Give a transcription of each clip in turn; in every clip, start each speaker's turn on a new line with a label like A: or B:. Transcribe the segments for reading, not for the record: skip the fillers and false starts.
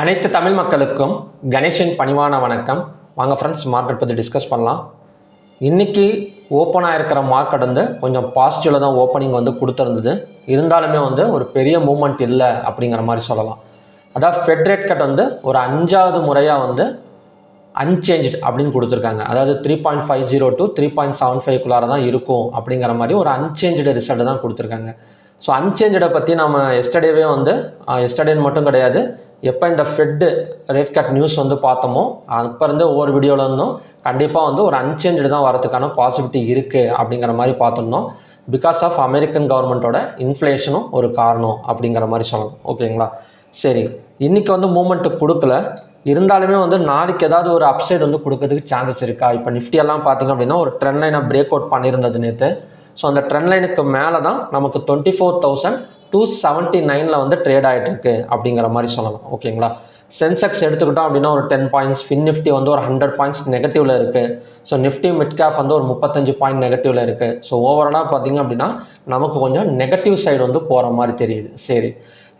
A: அனைத்து தமிழ் மக்களுக்கும் கணேஷின் பணிவான வணக்கம். வாங்க ஃப்ரெண்ட்ஸ், மார்க்கெட் பற்றி டிஸ்கஸ் பண்ணலாம். இன்றைக்கி ஓப்பன் ஆகிருக்கிற மார்க்கெட் கொஞ்சம் பாசிட்டிவில் தான் ஓப்பனிங் கொடுத்துருந்தது. இருந்தாலுமே ஒரு பெரிய மூமெண்ட் இல்லை அப்படிங்கிற மாதிரி சொல்லலாம். அதாவது ஃபெட் ரேட் கட் ஒரு 5வது முறையாக அன்சேஞ்ச்டு அப்படின்னு கொடுத்துருக்காங்க. அதாவது 3.50 to 3.75 தான் இருக்கும் அப்படிங்கிற மாதிரி ஒரு அன்சேஞ்ச்டு ரிசல்ட் தான் கொடுத்துருக்காங்க. ஸோ அன்சேஞ்சடை பற்றி நம்ம எஸ்டர்டேவே எஸ்டர்டேன்னு மட்டும் கிடையாது, எப்போ இந்த ஃபெட்டு ரேட் கட் நியூஸ் பார்த்தோமோ அப்போ இருந்து ஒவ்வொரு வீடியோவில் இருந்தும் கண்டிப்பாக ஒரு அன்சேஞ்சு தான் வரதுக்கான பாசிபிலிட்டி இருக்குது அப்படிங்கிற மாதிரி பார்த்துருந்தோம். பிகாஸ் ஆஃப் அமெரிக்கன் கவர்மெண்ட்டோட இன்ஃப்ளேஷனும் ஒரு காரணம் அப்படிங்கிற மாதிரி சொல்லலாம். ஓகேங்களா? சரி, இன்றைக்கி மூமெண்ட்டு கொடுக்கல. இருந்தாலுமே நாளைக்கு ஏதாவது ஒரு அப்சைட் கொடுக்கறதுக்கு சான்சஸ் இருக்கா? இப்போ நிஃப்டியெல்லாம் பார்த்திங்க அப்படின்னா ஒரு ட்ரெண்ட் லைனை பிரேக் அவுட் பண்ணியிருந்தது நேற்று. ஸோ அந்த ட்ரெண்ட் லைனுக்கு மேலே தான் நமக்கு 24,279 ட்ரேட் ஆகிட்டுருக்கு அப்படிங்கிற மாதிரி சொல்லலாம். ஓகேங்களா? சென்செக்ஸ் எடுத்துக்கிட்டோம் அப்படின்னா ஒரு 10 பாயிண்ட்ஸ், ஃபின் நிஃப்டி ஒரு 100 பாயிண்ட்ஸ் நெகட்டிவில் இருக்குது. ஸோ நிஃப்டி மிட் கேப் ஒரு 35 பாயிண்ட் நெகட்டிவில் இருக்குது. ஸோ ஓவராலாக பார்த்திங்க அப்படின்னா நமக்கு கொஞ்சம் நெகட்டிவ் சைடு போகிற மாதிரி தெரியுது. சரி,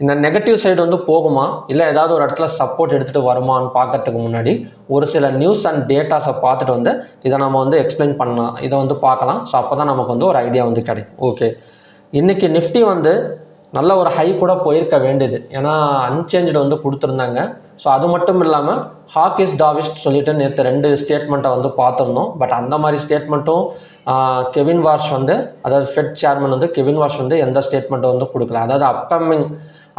A: இந்த நெகட்டிவ் சைடு போகுமா, இல்லை ஏதாவது ஒரு இடத்துல சப்போர்ட் எடுத்துகிட்டு வருமானு பார்க்கறதுக்கு முன்னாடி ஒரு சில நியூஸ் அண்ட் டேட்டாஸை பார்த்துட்டு இதை நம்ம எக்ஸ்பிளைன் பண்ணலாம், இதை பார்க்கலாம். ஸோ அப்போ தான் நமக்கு ஒரு ஐடியா கிடைக்கும். ஓகே, இன்றைக்கி நிஃப்டி நல்ல ஒரு ஹை கூட போயிருக்க வேண்டியது, ஏன்னா அன்சேஞ்சு கொடுத்துருந்தாங்க. ஸோ அது மட்டும் இல்லாமல் ஹாக்கிஸ் டாவிஸ்ட் சொல்லிட்டு நேற்று 2 ஸ்டேட்மெண்ட்டை பார்த்துருந்தோம். பட் அந்த மாதிரி ஸ்டேட்மெண்ட்டும் கெவின் வார்ஷ் அதாவது ஃபெட் சேர்மன் கெவின் வார்ஷ் எந்த ஸ்டேட்மெண்ட்டை கொடுக்கல. அதாவது அப்கமிங்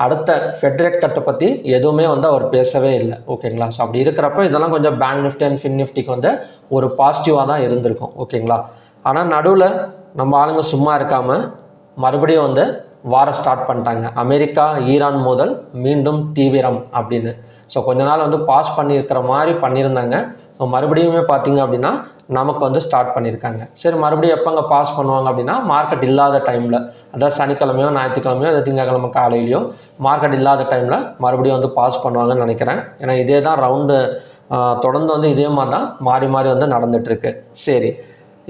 A: அடுத்த ஃபெட் ரேட் கட்டை பற்றி எதுவுமே அவர் பேசவே இல்லை. ஓகேங்களா? ஸோ அப்படி இருக்கிறப்ப இதெல்லாம் கொஞ்சம் பேங்க் நிஃப்டி அண்ட் ஃபின் நிஃப்டிக்கு ஒரு பாசிட்டிவாக தான் இருந்திருக்கும். ஓகேங்களா? ஆனால் நடுவில் நம்ம ஆளுங்க சும்மா இருக்காமல் மறுபடியும் வார ஸ்டார்ட் பண்ணிட்டாங்க. அமெரிக்கா ஈரான் மோதல் மீண்டும் தீவிரம் அப்படின்னு. ஸோ கொஞ்ச நாள் பாஸ் பண்ணியிருக்கிற மாதிரி பண்ணியிருந்தாங்க. ஸோ மறுபடியுமே பார்த்தீங்க அப்படின்னா நமக்கு ஸ்டார்ட் பண்ணியிருக்காங்க. சரி, மறுபடியும் எப்போங்க பாஸ் பண்ணுவாங்க அப்படின்னா மார்க்கெட் இல்லாத டைமில், அதாவது சனிக்கிழமையோ ஞாயிற்றுக்கிழமையோ அது திங்கக்கிழமை காலையிலையோ மார்க்கெட் இல்லாத டைமில் மறுபடியும் பாஸ் பண்ணுவாங்கன்னு நினைக்கிறேன். ஏன்னா இதே தான் ரவுண்டு தொடர்ந்து இதே மாதிரி தான் மாறி மாறி நடந்துகிட்ருக்கு. சரி,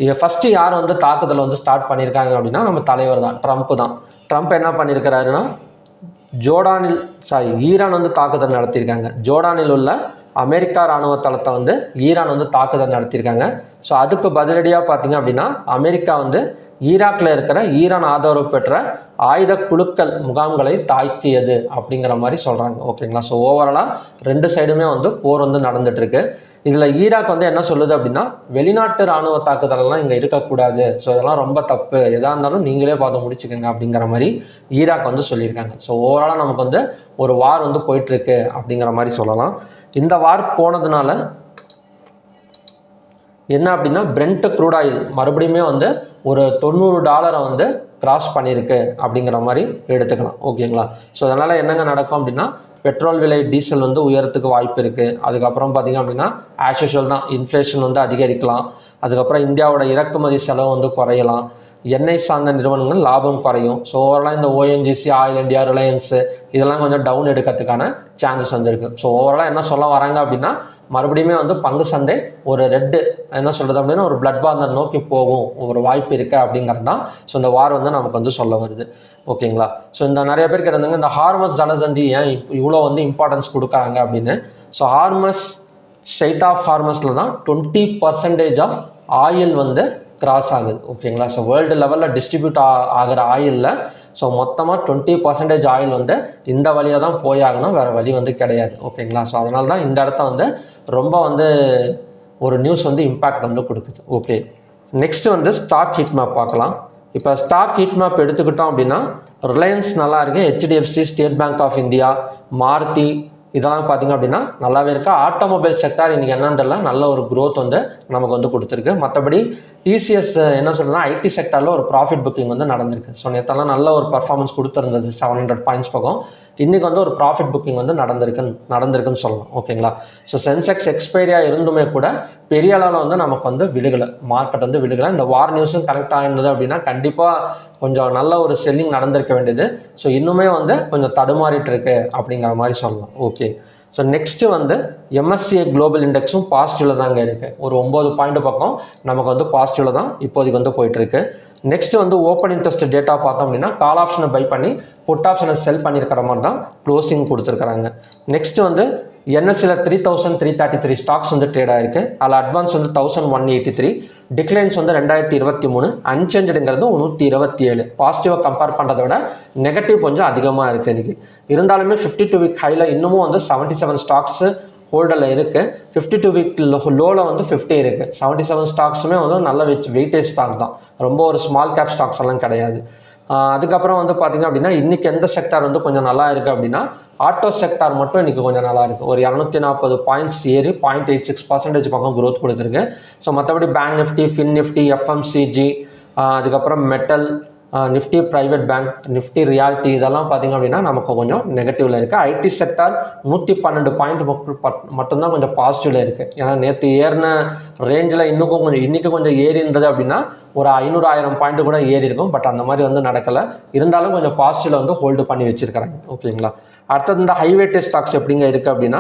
A: இங்கே ஃபஸ்ட்டு யார் தாக்குதல் ஸ்டார்ட் பண்ணியிருக்காங்க அப்படின்னா நம்ம தலைவர் தான், ட்ரம்ப் தான். ட்ரம்ப் என்ன பண்ணியிருக்கிறாருன்னா ஈரான் தாக்குதல் நடத்தியிருக்காங்க. ஜோர்டானில் உள்ள அமெரிக்கா இராணுவ தளத்தை ஈரான் தாக்குதல் நடத்தியிருக்காங்க. ஸோ அதுக்கு பதிலடியாக பார்த்தீங்க அப்படின்னா அமெரிக்கா ஈராக்கில் இருக்கிற ஈரான் ஆதரவு பெற்ற ஆயுத குழுக்கள் முகாம்களை தாக்கியது அப்படிங்கிற மாதிரி சொல்கிறாங்க. ஓகேங்களா? ஸோ ஓவராலாக 2 சைடுமே போர் நடந்துகிட்ருக்கு. இதில் ஈராக் என்ன சொல்லுது அப்படின்னா வெளிநாட்டு இராணுவ தாக்குதலெல்லாம் இங்கே இருக்கக்கூடாது, ஸோ இதெல்லாம் ரொம்ப தப்பு, எதாக இருந்தாலும் நீங்களே பார்த்து முடிச்சுக்கோங்க அப்படிங்கிற மாதிரி ஈராக் சொல்லியிருக்காங்க. ஸோ ஓவராலாக நமக்கு ஒரு வார் போயிட்டுருக்கு அப்படிங்கிற மாதிரி சொல்லலாம். இந்த வார் போனதுனால என்ன அப்படின்னா பிரெண்ட் க்ரூட் ஆயில் மறுபடியுமே ஒரு $90 கிராஸ் பண்ணியிருக்கு அப்படிங்கிற மாதிரி எடுத்துக்கலாம். ஓகேங்களா? ஸோ அதனால் என்னங்க நடக்கும் அப்படின்னா பெட்ரோல் விலை, டீசல் உயரத்துக்கு வாய்ப்பு இருக்குது. அதுக்கப்புறம் பார்த்திங்க அப்படின்னா ஆஸ் யூஷுவல் தான், இன்ஃப்ளேஷன் அதிகரிக்கலாம். அதுக்கப்புறம் இந்தியாவோட இறக்குமதி செலவு குறையலாம். எண்ணெய் சார்ந்த நிறுவனங்கள் லாபம் குறையும். ஸோ ஓவராலாக இந்த ஓஎன்ஜிசி, ஆயில் இண்டியா, ரிலையன்ஸு இதெல்லாம் கொஞ்சம் டவுன் எடுக்கிறதுக்கான சான்சஸ் இருக்குது. ஸோ ஓவராலாக என்ன சொல்ல வராங்க அப்படின்னா மறுபடியுமே பங்கு சந்தை ஒரு ரெட்டு என்ன சொல்கிறது அப்படின்னா ஒரு பிளட் பாந்தர் நோக்கி போகும் ஒரு வாய்ப்பு இருக்குது அப்படிங்கிறது தான். ஸோ இந்த வார் நமக்கு சொல்ல வருது. ஓகேங்களா? ஸோ இந்த நிறைய பேர் கிடந்தாங்க இந்த ஹார்மஸ் ஜலசந்தி ஏன் இவ்வளோ இம்பார்ட்டன்ஸ் கொடுக்குறாங்க அப்படின்னு. ஸோ ஹார்மஸ் ஸ்ட்ரைட் ஆஃப் ஹார்மஸில் தான் 20% ஆஃப் ஆயில் கிராஸ் ஆகுது. ஓகேங்களா? ஸோ வேர்ல்டு லெவலில் டிஸ்ட்ரிபியூட் ஆகிற ஆயிலில் ஸோ மொத்தமாக 20% ஆயில் இந்த வழியாக தான் போயாகணும், வேறு வழி கிடையாது. ஓகேங்களா? ஸோ அதனால தான் இந்த இடத்த ரொம்ப ஒரு நியூஸ் இம்பேக்ட் கொடுக்குது. Okay, next stock heat map பார்க்கலாம். இப்போ ஸ்டாக் ஹீட் மேப் எடுத்துக்கிட்டோம் அப்படின்னா ரிலையன்ஸ் நல்லா இருக்குது, HDFC, State Bank of India, Maruti இதெல்லாம் பார்த்திங்க அப்படின்னா நல்லாவே இருக்குது. ஆட்டோமொபைல் செக்டார் இன்றைக்கி என்னன்னு தெரியல, நல்ல ஒரு க்ரோத் நமக்கு கொடுத்துருக்கு. மற்றபடி டிசிஎஸ் என்ன சொல்கிறதுனா ஐடி செக்டாரில் ஒரு ப்ராஃபிட் புக்கிங் நடந்திருக்கு. ஸோ நேற்றெல்லாம் நல்ல ஒரு பர்ஃபார்மன்ஸ் கொடுத்துருந்தது 700 பாயிண்ட்ஸ் பக்கம். இன்றைக்கி ஒரு ப்ராஃபிட் புக்கிங் நடந்திருக்குன்னு சொல்லலாம். ஓகேங்களா? ஸோ சென்செக்ஸ் எக்ஸ்பைரியாக இருந்துமே கூட பெரிய அளவில் நமக்கு விழுகலை, மார்க்கெட் விழுகலை. இந்த வார் நியூஸும் கரெக்டாக இருந்தது அப்படின்னா கண்டிப்பாக கொஞ்சம் நல்ல ஒரு செல்லிங் நடந்திருக்க வேண்டியது. ஸோ இன்னுமே கொஞ்சம் தடுமாறிட்டு இருக்கு அப்படிங்கிற மாதிரி சொல்லலாம். Okay, so next MSCI global இண்டெக்ஸும் பாசிட்டிவில் தாங்க இருக்குது. ஒரு 9 பாயிண்ட் பக்கம் நமக்கு பாசிட்டிவில் தான் இப்போதைக்கு போயிட்டுருக்கு. நெக்ஸ்ட் வந்து ஓப்பன் இன்ட்ரெஸ்ட் டேட்டா பார்த்தோம் அப்படின்னா கால் ஆப்ஷனை பை பண்ணி புட் ஆப்ஷனை செல் பண்ணியிருக்கிற மாதிரி தான் க்ளோசிங் கொடுத்துருக்காங்க. நெக்ஸ்ட் வந்து என்எஸ்சியில் 3333 ஸ்டாக்ஸ் வந்து ட்ரேட் ஆயிருக்கு. அதில் அட்வான்ஸ் வந்து 1183, டிக்ளைன்ஸ் வந்து 2023, அன்சேஞ்சுங்கிறது 127. பாசிட்டிவாக கம்பேர் பண்ணுறதை விட நெகட்டிவ் கொஞ்சம் அதிகமாக இருக்குது இன்றைக்கி. இருந்தாலுமே 52 வீக் ஹையில் இன்னமும் வந்து 77 ஸ்டாக்ஸு ஹோல்டில் இருக்குது. 52 வீக் லோவில் வந்து 50 இருக்குது. 77 ஸ்டாக்ஸுமே வந்து நல்ல வெயிட்டேஜ் ஸ்டாக் தான், ரொம்ப ஒரு ஸ்மால் கேப் ஸ்டாக்ஸ் எல்லாம் கிடையாது. அதுக்கப்புறம் வந்து பார்த்திங்க அப்படின்னா இன்றைக்கி எந்த செக்டார் வந்து கொஞ்சம் நல்லா இருக்குது அப்படின்னா ஆட்டோ செக்டார் மட்டும் இன்றைக்கி கொஞ்சம் நல்லா இருக்குது. ஒரு 240 பாயிண்ட்ஸ் ஏறி 0.86% பக்கம் க்ரோத் கொடுத்துருக்கு. ஸோ மற்றபடி bank Nifty, fin Nifty, FMCG, அதுக்கப்புறம் metal, Nifty private bank, Nifty realty இதெல்லாம் பார்த்திங்க அப்படின்னா நமக்கு கொஞ்சம் நெகட்டிவில் இருக்குது. ஐடி செக்டார் 112 பாயிண்ட் மட்டும்தான் கொஞ்சம் பாசிட்டிவில் இருக்குது. ஏன்னா நேற்று ஏறின ரேஞ்சில் இன்றைக்கி கொஞ்சம் ஏறி இருந்தது அப்படின்னா ஒரு 500,000 பாயிண்ட் கூட ஏறி இருக்கும். பட் அந்த மாதிரி வந்து நடக்கலை. இருந்தாலும் கொஞ்சம் பாசிட்டிவில் வந்து ஹோல்டு பண்ணி வச்சுருக்கிறாங்க. ஓகேங்களா. அடுத்தது இந்த ஹைவேட்டே ஸ்டாக்ஸ் எப்படிங்க இருக்குது அப்படின்னா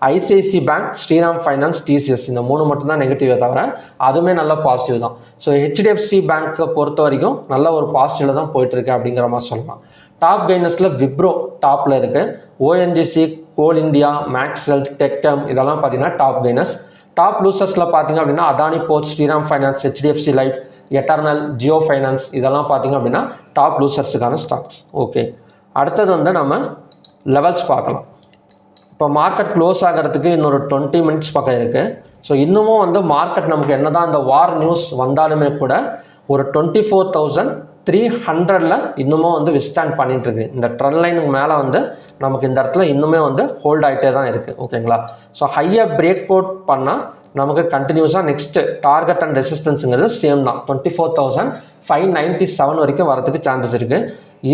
A: ICICI Bank, Shriram Finance, TCS இந்த 3 மட்டும்தான் நெகட்டிவே தவிர அதுவுமே நல்ல பாசிட்டிவ் தான். ஸோ ஹெச்டிஎஃப்சி பேங்க்கை பொறுத்த வரைக்கும் நல்ல ஒரு பாசிட்டிவில் தான் போயிட்டுருக்கு அப்படிங்கிற மாதிரி சொல்லலாம். டாப் கெய்னர்ஸில் விப்ரோ டாப்பில் இருக்குது. ONGC, Coal India, Max Health, டெக்டம் இதெல்லாம் பார்த்தீங்கன்னா டாப் கெய்னர்ஸ். டாப் லூசர்ஸில் பார்த்தீங்க அப்படின்னா Adani Ports, Shriram Finance, HDFC Life, Eternal, Jio Finance இதெல்லாம் பார்த்தீங்க அப்படின்னா டாப் லூசர்ஸுக்கான ஸ்டாக்ஸ். ஓகே, அடுத்தது வந்து நம்ம லெவல்ஸ் பார்க்கலாம். இப்போ மார்க்கெட் க்ளோஸ் ஆகிறதுக்கு இன்னொரு 20 மினிட்ஸ் பக்கம் இருக்குது. ஸோ இன்னமும் வந்து மார்க்கெட் நமக்கு என்ன தான் இந்த வார் நியூஸ் வந்தாலுமே கூட ஒரு 24,300 இன்னமும் வந்து விஸ்டாண்ட் பண்ணிகிட்ருக்கு. இந்த ட்ரெண்ட் லைனுக்கு மேலே வந்து நமக்கு இந்த இடத்துல இன்னுமே வந்து ஹோல்ட் ஆகிட்டே தான் இருக்குது. ஓகேங்களா. ஸோ ஹையாக பிரேக் அவுட் பண்ணால் நமக்கு கண்டினியூஸாக நெக்ஸ்ட்டு டார்கெட் அண்ட் ரெசிஸ்டன்ஸுங்கிறது சேம் தான், 24,597 வரைக்கும் வரதுக்கு சான்சஸ் இருக்குது.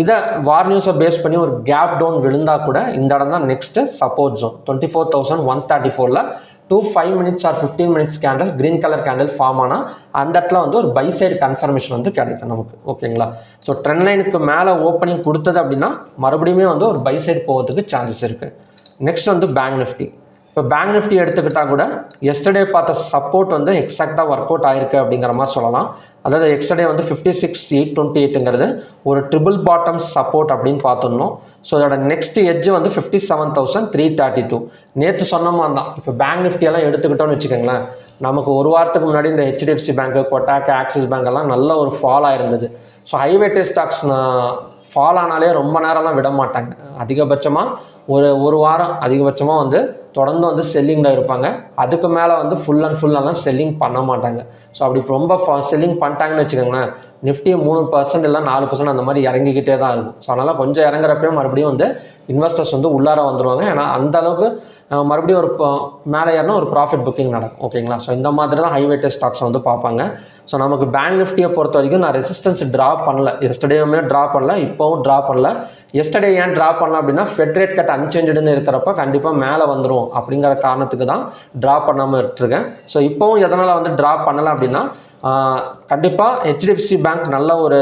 A: இதை வார் நியூஸை பேஸ் பண்ணி ஒரு கேப் டவுன் விழுந்தால் கூட இந்த இடம் தான் next support zone. 24,134 5 minutes or 15 minutes candle green colour candle form ஆனால் அந்த இடத்துல வந்து ஒரு பை சைடு கன்ஃபர்மேஷன் வந்து கிடைக்கும் நமக்கு. ஓகேங்களா. ஸோ ட்ரெண்ட் லைனுக்கு மேலே ஓப்பனிங் கொடுத்தது அப்படின்னா மறுபடியுமே வந்து ஒரு பை சைடு போகிறதுக்கு சான்சஸ் இருக்குது. நெக்ஸ்ட் வந்து பேங்க் நிஃப்டி. இப்போ பேங்க் நிஃப்டி எடுத்துக்கிட்டால் கூட எஸ்டர்டே பார்த்த சப்போர்ட் வந்து எக்ஸாக்டாக ஒர்க் அவுட் ஆயிருக்கு அப்படிங்கிற மாதிரி சொல்லலாம். அதாவது எக்ஸ்டர்டே வந்து 56,828 ஒரு ட்ரிபிள் பாட்டம் சப்போர்ட் அப்படின்னு பார்த்துடணும். ஸோ அதோட நெக்ஸ்ட் எட்ஜ் வந்து 57,332. நேற்று சொன்ன மாதிரி தான். இப்போ பேங்க் நிஃப்டியெல்லாம் எடுத்துக்கிட்டோன்னு வச்சுக்கோங்களேன், நமக்கு ஒரு வாரத்துக்கு முன்னாடி இந்த ஹெச்டிஎஃப்சி பேங்க்கு, கொட்டாக், ஆக்சிஸ் பேங்க் எல்லாம் நல்ல ஒரு ஃபால் ஆயிருந்தது. ஸோ ஹைவேட்டே ஸ்டாக்ஸ் ஃபால் ஆனாலே ரொம்ப நேரம்லாம் விட மாட்டாங்க. அதிகபட்சமாக ஒரு வாரம் அதிகபட்சமாக வந்து தொடர்ந்து வந்து செல்லிங்கில் இருப்பாங்க. அதுக்கு மேலே வந்து ஃபுல் அண்ட் ஃபுல்லாலாம் செல்லிங் பண்ண மாட்டாங்க. ஸோ அப்படி ரொம்ப செல்லிங் பண்ணிட்டாங்கன்னு வச்சுக்கோங்களேன், நிஃப்டி 3% இல்லை 4% அந்த மாதிரி இறங்கிக்கிட்டே தான் இருக்கும். ஸோ அதனால் கொஞ்சம் இறங்குறப்பே மறுபடியும் வந்து இன்வெஸ்டர்ஸ் வந்து உள்ளார வந்துடுவாங்க. ஏன்னா அந்த அளவுக்கு மறுபடியும் ஒரு மேலே ஏறினா ஒரு ப்ராஃபிட் புக்கிங் நடக்கும். ஓகேங்களா. ஸோ இந்த மாதிரி தான் ஹைவேட்டே ஸ்டாக்ஸை வந்து பார்ப்பாங்க. ஸோ நமக்கு பேங்க் நிஃப்டியை பொறுத்த வரைக்கும் நான் ரெசிஸ்டன்ஸ் ட்ரா பண்ணல, எஸ்டர்டேயுமே ட்ரா பண்ணல, இப்போவும் ட்ரா பண்ணல. எஸ்டர்டே ஏன் ட்ரா பண்ணல அப்படின்னா ஃபெட் ரேட் கட் அன்சேஞ்சுன்னு இருக்கிறப்ப கண்டிப்பாக மேலே வந்துடும் அப்படிங்கிற காரணத்துக்கு தான் ட்ரா பண்ணாமல் இருக்கேன். ஸோ இப்போவும் எதனால் வந்து ட்ரா பண்ணலை அப்படின்னா கண்டிப்பாக ஹெச்டிஎஃப்சி பேங்க் நல்ல ஒரு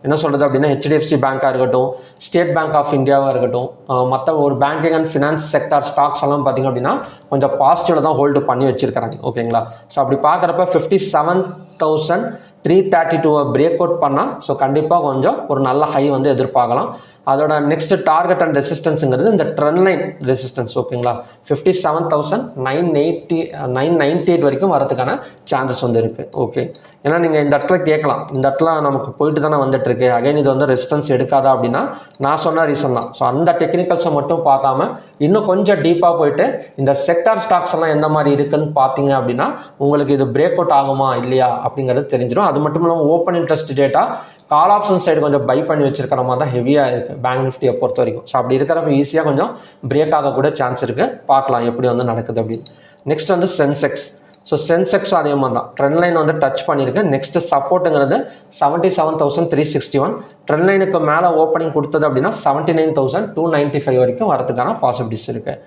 A: என்ன சொல்கிறது அப்படின்னா ஹெச்டிஎஃப்சி பேங்காக இருக்கட்டும், ஸ்டேட் பேங்க் ஆஃப் இந்தியாவாக இருக்கட்டும், மற்ற ஒரு banking and finance sector stocks எல்லாம் பார்த்திங்க அப்படின்னா கொஞ்சம் பாசிட்டிவில் தான் ஹோல்டு பண்ணி வச்சுருக்காங்க. ஓகேங்களா. ஸோ அப்படி பார்க்குறப்ப 57,332 பிரேக் அவுட் பண்ணால் ஸோ கண்டிப்பாக கொஞ்சம் ஒரு நல்ல ஹை வந்து எதிர்பார்க்கலாம். அதோட நெக்ஸ்ட் டார்கெட் அண்ட் ரெசிஸ்டன்ஸுங்கிறது இந்த ட்ரெண்ட் லைன் ரெசிஸ்டன்ஸ். ஓகேங்களா. 57,998 வரைக்கும் வரதுக்கான சான்சஸ் வந்து இருக்குது. ஓகே, ஏன்னா நீங்கள் இந்த இடத்துல கேட்கலாம், இந்த இடத்துல நமக்கு போயிட்டு தானே வந்துட்டுருக்கு, அகைன் இது வந்து ரெசிஸ்டன்ஸ் எடுக்காதா அப்படின்னா நான் சொன்ன ரீசன் தான். ஸோ அந்த டெக்னிக்கல்ஸை மட்டும் பார்க்காம இன்னும் கொஞ்சம் டீப்பாக போயிட்டு இந்த செக்டார் ஸ்டாக்ஸ் எல்லாம் எந்த மாதிரி இருக்குன்னு பார்த்தீங்க அப்படின்னா உங்களுக்கு இது பிரேக் அவுட் ஆகுமா இல்லையா அப்படிங்கிறது தெரிஞ்சிடும். அது மட்டும் இல்லாமல் open interest data call option side கொஞ்சம் பை பண்ணி வச்சிருக்கிற மாதிரி தான் ஹெவியாக இருக்குது பேங்க் நிஃப்டியை பொறுத்த வரைக்கும். ஸோ அப்படி இருக்கிறப்ப ஈஸியாக கொஞ்சம் பிரேக் ஆகக்கூட சான்ஸ் இருக்குது. பார்க்கலாம் எப்படி வந்து நடக்குது அப்படின்னு. நெக்ஸ்ட் வந்து சென்செக்ஸ். ஸோ சென்செக்ஸ் அதே மாதிரி தான் ட்ரெண்ட் லைன் வந்து டச் பண்ணியிருக்கேன். நெக்ஸ்ட் சப்போர்ட்டுங்கிறது 77,361. ட்ரெண்ட் லைனுக்கு மேலே ஓப்பனிங் கொடுத்தது அப்படின்னா 79,295 வரைக்கும் வரதுக்கான பாசிபிலிட்டிஸ் இருக்குது.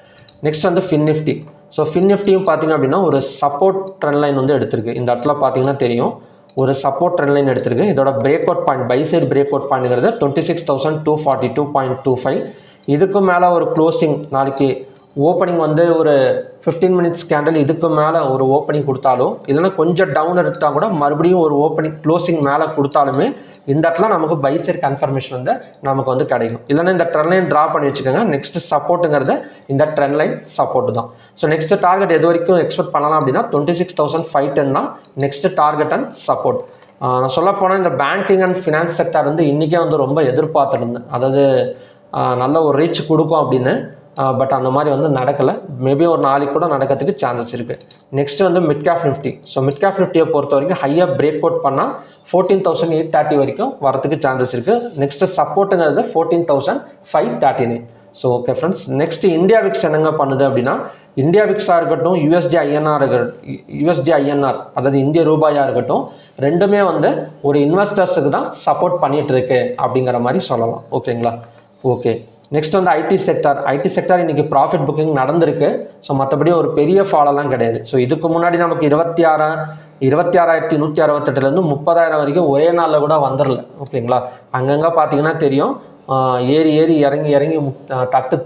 A: நெக்ஸ்ட் வந்து ஃபின் நிஃப்டி. ஸோ ஃபின் நிஃப்டியும் பார்த்தீங்க அப்படின்னா ஒரு சப்போர்ட் ட்ரெண்ட் லைன் வந்து எடுத்திருக்கு. இந்த இடத்துல பார்த்தீங்கன்னா தெரியும், ஒரு சப்போர்ட் ட்ரெண்ட் லைன் எடுத்திருக்கு. இதோட break out point buy side break out பாயிண்ட்ங்கிறது 26,242.25. இதுக்கு மேலே ஒரு க்ளோசிங் நாளைக்கு ஓப்பனிங் வந்து ஒரு 15 மினிட்ஸ் கேண்டில் இதுக்கு மேலே ஒரு ஓப்பனிங் கொடுத்தாலும் இல்லைன்னா கொஞ்சம் டவுன் எடுத்தால் கூட மறுபடியும் ஒரு ஓப்பனிங் க்ளோசிங் மேலே கொடுத்தாலுமே இந்த இடத்துல நமக்கு பை சைட் கன்ஃபர்மேஷன் வந்து நமக்கு வந்து கிடைக்கும். இல்லைன்னா இந்த ட்ரெண்ட் லைன் ட்ரா பண்ணி வச்சுக்கோங்க. நெக்ஸ்ட் சப்போர்ட்டுங்கிறது இந்த ட்ரெண்ட் லைன் சப்போர்ட் தான். ஸோ நெக்ஸ்ட் டார்கெட் எது வரைக்கும் எக்ஸ்பெக்ட் பண்ணலாம் அப்படின்னா 26,510 தான் நெக்ஸ்ட் டார்கெட் அண்ட் சப்போர்ட். நான் சொல்லப்போனால் இந்த பேங்கிங் அண்ட் ஃபினான்ஸ் செக்டர் வந்து இன்றைக்கே வந்து ரொம்ப எதிர்பார்த்துருந்தேன், அதாவது நல்ல ஒரு ரீச் கொடுக்கும் அப்படின்னு. பட் அந்த மாதிரி வந்து நடக்கலை. மேபி ஒரு நாளைக்கு கூட நடக்கிறதுக்கு சான்சஸ் இருக்குது. நெக்ஸ்ட் வந்து mid cap Nifty. So mid cap நிஃப்டியை பொறுத்த வரைக்கும் ஹையாக பிரேக் அவுட் பண்ணால் 14,830 வரைக்கும் வரதுக்கு சான்சஸ் இருக்குது. நெக்ஸ்ட் சப்போர்ட்டுங்கிறது 14,539. So okay friends, next India VIX என்னங்க பண்ணுது அப்படின்னா, இந்தியா விக்ஸாக இருக்கட்டும், யூஎஸ்டி ஐஎன்ஆர் அதாவது இந்திய ரூபாயாக இருக்கட்டும், ரெண்டுமே வந்து ஒரு இன்வெஸ்டர்ஸுக்கு தான் சப்போர்ட் பண்ணிகிட்டு இருக்கு அப்படிங்கிற மாதிரி சொல்லலாம். ஓகேங்களா? ஓகே, நெக்ஸ்ட் வந்து ஐடி செக்டார் இன்றைக்கி ப்ராஃபிட் புக்கிங் நடந்திருக்கு. ஸோ மற்றபடி ஒரு பெரிய ஃபாலெல்லாம் கிடையாது. ஸோ இதுக்கு முன்னாடி நமக்கு 26,168 30,000 வரைக்கும் ஒரே நாளில் கூட வந்துடல. ஓகேங்களா? அங்கங்கே பார்த்தீங்கன்னா தெரியும், ஏறி இறங்கி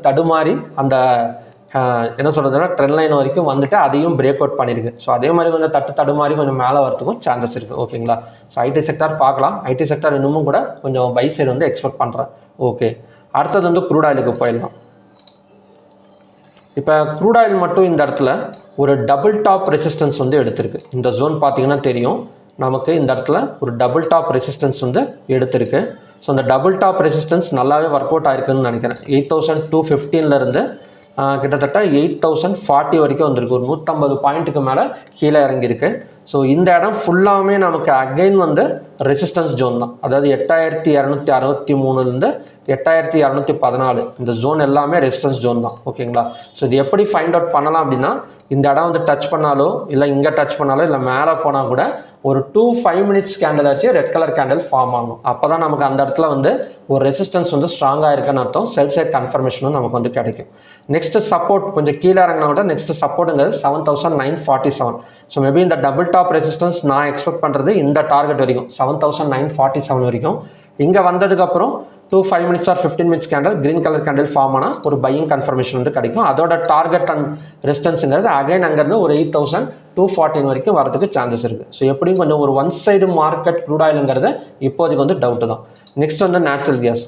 A: தடுமாறி அந்த என்ன சொல்கிறதுனா ட்ரெண்ட் லைன் வரைக்கும் வந்துட்டு அதையும் பிரேக் அவுட் பண்ணியிருக்கு. ஸோ அதே மாதிரி கொஞ்சம் தடுமாறி கொஞ்சம் மேலே வரத்துக்கும் சான்சஸ் இருக்குது. ஓகேங்களா? ஸோ ஐடி செக்டார் பார்க்கலாம். ஐடி செக்டார் இன்னமும் கூட கொஞ்சம் பை சைடு வந்து எக்ஸ்பெக்ட் பண்ணுறேன். ஓகே, அடுத்தது வந்து க்ரூட் ஆயிலுக்கு போயிடலாம். இப்போ க்ரூட் ஆயில் மட்டும் இந்த இடத்துல ஒரு டபுள் டாப் ரெசிஸ்டன்ஸ் வந்து எடுத்திருக்கு. இந்த ஜோன் பார்த்தீங்கன்னா தெரியும் நமக்கு, இந்த இடத்துல ஒரு டபுள் டாப் ரெசிஸ்டன்ஸ் வந்து எடுத்திருக்கு. ஸோ அந்த டபுள் டாப் ரெசிஸ்டன்ஸ் நல்லாவே ஒர்க் அவுட் ஆயிருக்குன்னு நினைக்கிறேன். 8,215 கிட்டத்தட்ட 8,040 வரைக்கும் வந்திருக்கு. ஒரு 150 பாயிண்ட்டுக்கு மேலே கீழே இறங்கியிருக்கு. ஸோ இந்த இடம் ஃபுல்லாகவே நமக்கு அகைன் வந்து ரெசிஸ்டன்ஸ் ஜோன் தான். அதாவது 8,263 8,214 இந்த ஜோன் எல்லாமே ரெசிஸ்டன்ஸ் ஜோன் தான். ஓகேங்களா? ஸோ இது எப்படி ஃபைண்ட் அவுட் பண்ணலாம் அப்படின்னா, இந்த இடம் வந்து டச் பண்ணாலோ இல்லை இங்கே டச் பண்ணாலோ இல்லை மேலே போனால் கூட ஒரு 2-5 மினிட்ஸ் கேண்டில் ஆச்சு ரெட் கலர் கேண்டில் ஃபார்ம் ஆகும். அப்போ தான் நமக்கு அந்த இடத்துல வந்து ஒரு ரெசிஸ்டன்ஸ் வந்து ஸ்ட்ராங்காக இருக்குன்னு அர்த்தம். செல் சைட் கன்ஃபர்மேஷனும் நமக்கு வந்து கிடைக்கும். நெக்ஸ்ட் சப்போர்ட் கொஞ்சம் கீழே இறங்கினா கூட நெக்ஸ்ட் சப்போர்ட்டுங்கிறது 7,947. ஸோ மேபி இந்த டபுள் டாப் ரெசிஸ்டன்ஸ் நான் எக்ஸ்பெக்ட் பண்ணுறது இந்த டார்கெட் வரைக்கும் 7,947 வரைக்கும். இங்கே வந்ததுக்கப்புறம் 2-5 minutes or 15 minutes candle green colour candle form ஆனால் ஒரு பையிங் கன்ஃபர்மேஷன் வந்து கிடைக்கும். அதோட டார்கெட் அண்ட் ரெசிஸ்டன்ஸுங்கிறது அகைன் அங்கேருந்து ஒரு 8,214 வரைக்கும் வரதுக்கு சான்சஸ் இருக்குது. ஸோ எப்படியும் கொஞ்சம் ஒரு ஒன் சைடு மார்க்கெட் க்ரூட் ஆயிலுங்கிறது இப்போதைக்கு வந்து டவுட்டு தான். நெக்ஸ்ட் வந்து நேச்சுரல் கேஸ்.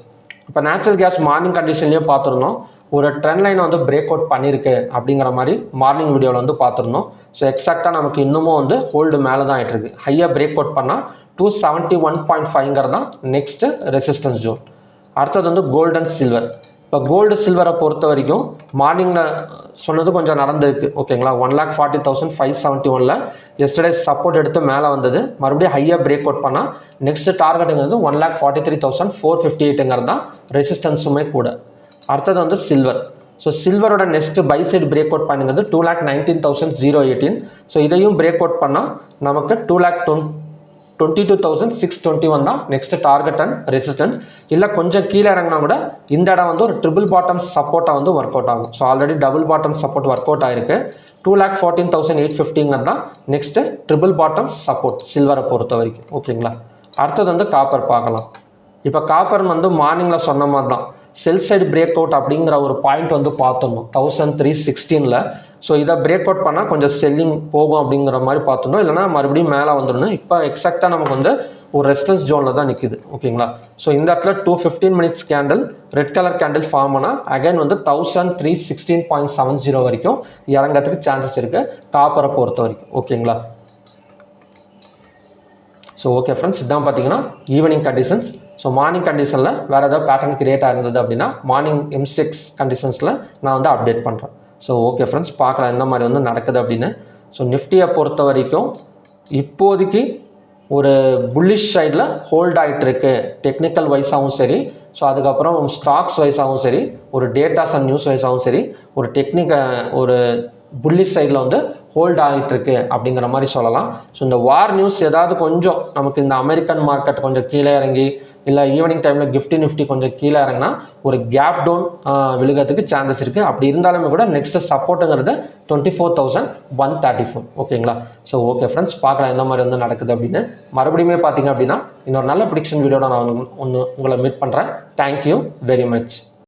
A: இப்போ நேச்சுரல் கேஸ் மார்னிங் கண்டிஷன்லேயே பார்த்துருந்தோம், ஒரு ட்ரெண்ட் லைனை வந்து பிரேக் அவுட் பண்ணியிருக்கு அப்படிங்கிற மாதிரி மார்னிங் வீடியோவில் வந்து பார்த்துருந்தோம். ஸோ எக்ஸாக்டாக நமக்கு இன்னமும் வந்து ஹோல்டு மேலே தான் ஆகிட்டுருக்கு. ஹையாக பிரேக் அவுட் பண்ணால் 271.5 தான் நெக்ஸ்ட்டு ரெசிஸ்டன்ஸ் ஜோன். அடுத்தது வந்து கோல்டு அண்ட் சில்வர். இப்போ கோல்டு சில்வரை பொறுத்த வரைக்கும் மார்னிங்கில் சொன்னது கொஞ்சம் நடந்திருக்கு. ஓகேங்களா? 1,40,571 எஸ்டர்டே சப்போர்ட் எடுத்து மேலே வந்தது. மறுபடியும் ஹையாக பிரேக் அவுட் பண்ணால் நெக்ஸ்ட் டார்கெட்டுங்கிறது 1,43,458 தான் ரெசிஸ்டன்ஸுமே கூட. அடுத்தது வந்து சில்வர். ஸோ சில்வரோட next buy side break out பண்ணுங்கிறது 2,19,018. ஸோ இதையும் பிரேக் அவுட் பண்ணால் நமக்கு 2,22,621 தான் நெக்ஸ்ட் டார்கெட் அண்ட் ரெசிஸ்டன்ஸ். இல்லை கொஞ்சம் கீழே இறங்கினா கூட இந்த இடம் வந்து ஒரு ட்ரிபிள் பாட்டம் சப்போர்ட்டாக வந்து ஒர்க் அவுட் ஆகும். So already double bottom support work out ஆயிருக்கு. 2,14,850 தான் நெக்ஸ்ட்டு ட்ரிபிள் பாட்டம் சப்போர்ட் சில்வரை பொறுத்த வரைக்கும். ஓகேங்களா? அடுத்தது வந்து காப்பர் பார்க்கலாம். இப்போ காப்பர் வந்து மார்னிங்கில் சொன்ன மாதிரி தான் செல் சைடு பிரேக் அவுட் அப்படிங்கிற ஒரு பாயிண்ட் வந்து பார்த்துடணும் 1,316. ஸோ இதை பிரேக் அவுட் பண்ணால் கொஞ்சம் செல்லிங் போகும் அப்படிங்கிற மாதிரி பார்த்துடணும். இல்லைனா மறுபடியும் மேலே வந்துடணும். இப்போ எக்ஸாக்டாக நமக்கு வந்து ஒரு ரெசிஸ்டன்ஸ் ஜோனில் தான் நிற்குது. ஓகேங்களா? ஸோ இந்த இடத்துல 215 minutes candle red colour candle form ஆனால் அகைன் வந்து 1,316.70 வரைக்கும் இறங்கிறதுக்கு சான்சஸ் இருக்குது காப்பரை பொறுத்த வரைக்கும். ஓகேங்களா? ஸோ ஓகே ஃப்ரெண்ட்ஸ், இதான் பார்த்தீங்கன்னா ஈவினிங் கண்டிஷன்ஸ். ஸோ மார்னிங் கண்டிஷனில் வேறு ஏதாவது பேட்டர்ன் கிரியேட் ஆகிருந்தது அப்படின்னா மார்னிங் M6 கண்டிஷன்ஸில் நான் வந்து அப்டேட் பண்ணுறேன். ஸோ ஓகே ஃப்ரெண்ட்ஸ், பார்க்கலாம் எந்த மாதிரி வந்து நடக்குது அப்படின்னு. ஸோ நிஃப்டியை பொறுத்த வரைக்கும் இப்போதைக்கு ஒரு புல்லிஷ் சைடில் ஹோல்ட் ஆகிட்டு இருக்கு, டெக்னிக்கல் வைஸாகவும் சரி, ஸோ அதுக்கப்புறம் ஸ்டாக்ஸ் வைஸாகவும் சரி, ஒரு டேட்டாஸ் அண்ட் நியூஸ் வைஸாகவும் சரி, ஒரு புல்லிஷ் சைடில் வந்து ஹோல்ட் ஆகிட்டுருக்கு அப்படிங்கிற மாதிரி சொல்லலாம். ஸோ இந்த வார் நியூஸ் ஏதாவது கொஞ்சம் நமக்கு இந்த அமெரிக்கன் மார்க்கெட் கொஞ்சம் கீழே இறங்கி இல்லை ஈவினிங் டைமில் நிஃப்டி கொஞ்சம் கீழே இறங்கினா ஒரு கேப் டவுன் விழுகிறதுக்கு சான்சஸ் இருக்குது. அப்படி இருந்தாலுமே கூட நெக்ஸ்ட் சப்போர்ட்டுங்கிறது 24,134. ஓகேங்களா? ஸோ ஓகே ஃப்ரெண்ட்ஸ், பார்க்கலாம் எந்த மாதிரி வந்து நடக்குது அப்படின்னு. மறுபடியுமே பார்த்தீங்க அப்படின்னா இன்னொரு நல்ல ப்ரிடிக்ஷன் வீடியோட நான் உங்களை மீட் பண்ணுறேன். Thank you very much.